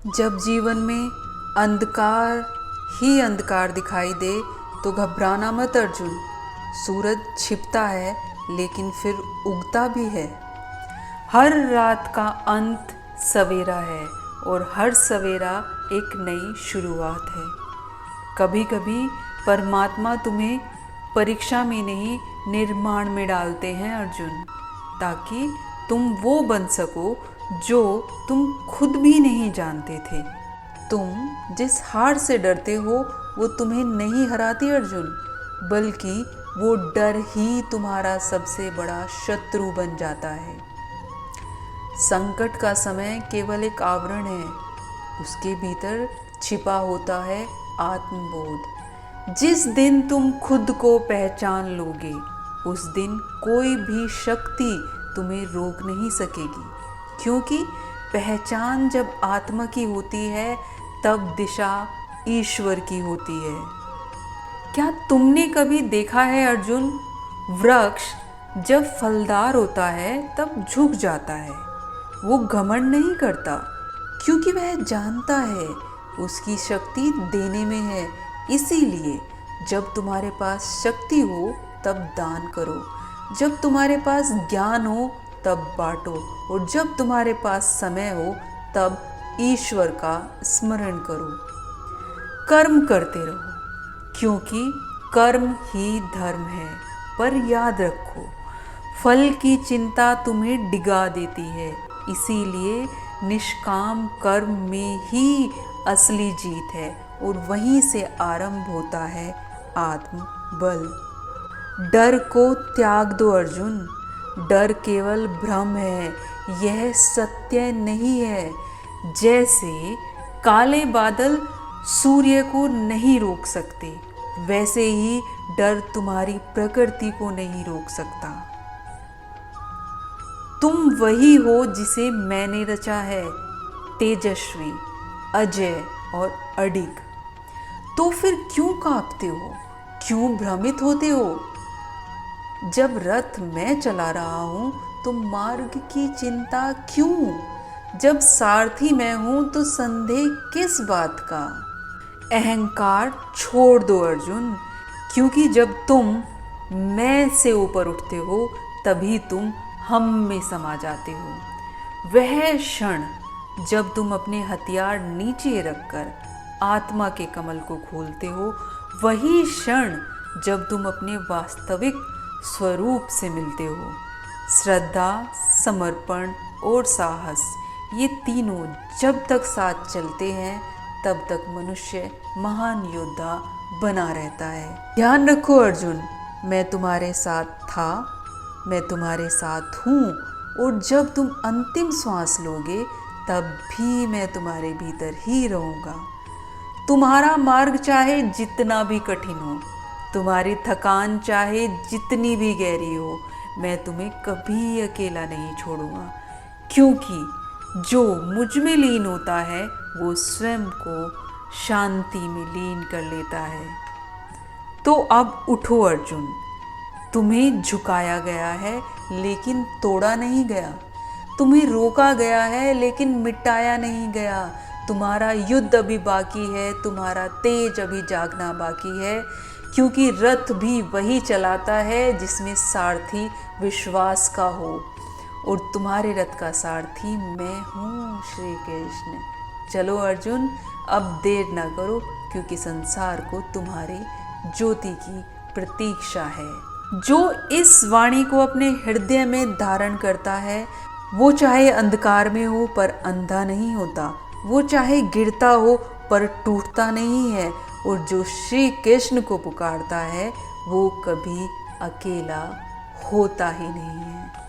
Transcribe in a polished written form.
जब जीवन में अंधकार ही अंधकार दिखाई दे तो घबराना मत अर्जुन। सूरज छिपता है लेकिन फिर उगता भी है। हर रात का अंत सवेरा है और हर सवेरा एक नई शुरुआत है। कभी कभी परमात्मा तुम्हें परीक्षा में नहीं, निर्माण में डालते हैं अर्जुन, ताकि तुम वो बन सको जो तुम खुद भी नहीं जानते थे। तुम जिस हार से डरते हो वो तुम्हें नहीं हराती अर्जुन, बल्कि वो डर ही तुम्हारा सबसे बड़ा शत्रु बन जाता है। संकट का समय केवल एक आवरण है, उसके भीतर छिपा होता है आत्मबोध। जिस दिन तुम खुद को पहचान लोगे, उस दिन कोई भी शक्ति तुम्हें रोक नहीं सकेगी, क्योंकि पहचान जब आत्मा की होती है तब दिशा ईश्वर की होती है। क्या तुमने कभी देखा है अर्जुन, वृक्ष जब फलदार होता है तब झुक जाता है। वो घमंड नहीं करता, क्योंकि वह जानता है उसकी शक्ति देने में है। इसीलिए जब तुम्हारे पास शक्ति हो तब दान करो, जब तुम्हारे पास ज्ञान हो तब बांटो, और जब तुम्हारे पास समय हो तब ईश्वर का स्मरण करो। कर्म करते रहो, क्योंकि कर्म ही धर्म है। पर याद रखो, फल की चिंता तुम्हें डिगा देती है। इसीलिए निष्काम कर्म में ही असली जीत है, और वहीं से आरंभ होता है आत्मबल। डर को त्याग दो अर्जुन, डर केवल भ्रम है, यह सत्य नहीं है। जैसे काले बादल सूर्य को नहीं रोक सकते, वैसे ही डर तुम्हारी प्रकृति को नहीं रोक सकता। तुम वही हो जिसे मैंने रचा है, तेजस्वी, अजय और अडिग। तो फिर क्यों कांपते हो, क्यों भ्रमित होते हो? जब रथ मैं चला रहा हूं तो मार्ग की चिंता क्यों? जब सारथी मैं हूं तो संदेह किस बात का? अहंकार छोड़ दो अर्जुन, क्योंकि जब तुम मैं से ऊपर उठते हो तभी तुम हम में समा जाते हो। वह क्षण जब तुम अपने हथियार नीचे रखकर आत्मा के कमल को खोलते हो, वही क्षण जब तुम अपने वास्तविक स्वरूप से मिलते हो। श्रद्धा, समर्पण और साहस, ये तीनों जब तक साथ चलते हैं तब तक मनुष्य महान योद्धा बना रहता है। ध्यान रखो अर्जुन, मैं तुम्हारे साथ था, मैं तुम्हारे साथ हूँ, और जब तुम अंतिम श्वास लोगे तब भी मैं तुम्हारे भीतर ही रहूँगा। तुम्हारा मार्ग चाहे जितना भी कठिन हो, तुम्हारी थकान चाहे जितनी भी गहरी हो, मैं तुम्हें कभी अकेला नहीं छोड़ूंगा, क्योंकि जो मुझ में लीन होता है वो स्वयं को शांति में लीन कर लेता है। तो अब उठो अर्जुन, तुम्हें झुकाया गया है लेकिन तोड़ा नहीं गया, तुम्हें रोका गया है लेकिन मिटाया नहीं गया। तुम्हारा युद्ध अभी बाकी है, तुम्हारा तेज अभी जागना बाकी है, क्योंकि रथ भी वही चलाता है जिसमें सारथी विश्वास का हो, और तुम्हारे रथ का सारथी मैं हूँ, श्री कृष्ण। चलो अर्जुन, अब देर ना करो, क्योंकि संसार को तुम्हारी ज्योति की प्रतीक्षा है। जो इस वाणी को अपने हृदय में धारण करता है, वो चाहे अंधकार में हो पर अंधा नहीं होता, वो चाहे गिरता हो पर टूटता नहीं है, और जो श्री कृष्ण को पुकारता है वो कभी अकेला होता ही नहीं है।